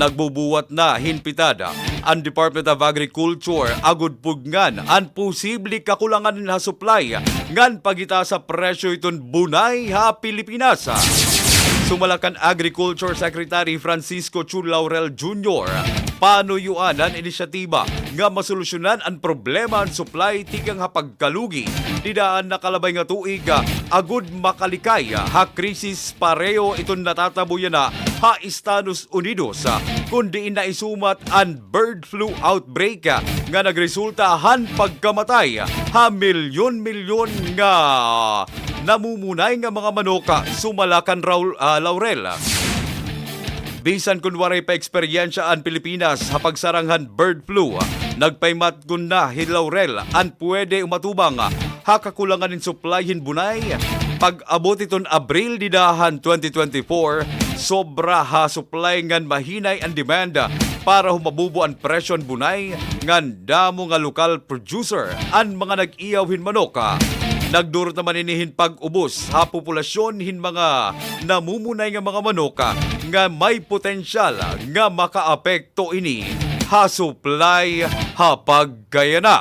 Nagbubuhat na Hin Pitad ang Department of Agriculture Agud Mapudngan ang posible kakulangan na supply ngan Paghitaas sa presyo iton Bunay ha Pilipinas. Sumalakan Agriculture Secretary Francisco Chu Laurel Jr. panuyuan ang inisyatiba nga masolusyonan ang problema ang supply tigang hapagkalugi didaan nakalabay nga tuig agud makalikay ha krisis pareho iton natatabuyan na ha Estados Unidos kundi na isumat ang bird flu outbreak nga nagresulta han pagkamatay ha milyon-milyon nga namumunay nga mga manoka sumalakan Laurel. Bisan kun waray pa eksperyensya ang Pilipinas sa pagsaranghan bird flu, nagpaymat kun na Hin Laurel ang pwede umatubang hakakulangan ng supply hin Bunay. Pag-abot iton Abril didahan 2024, sobra ha supply ngan mahinay ang demand para humabubo ang presyo ang Bunay ngan damo nga lokal producer ang mga nag-iyaw hin manoka. Nagdurot naman inihin pag-ubos ha populasyon hin mga namumunay nga mga manoka nga may potensyal nga makaapekto ini ha supply ha paggayana.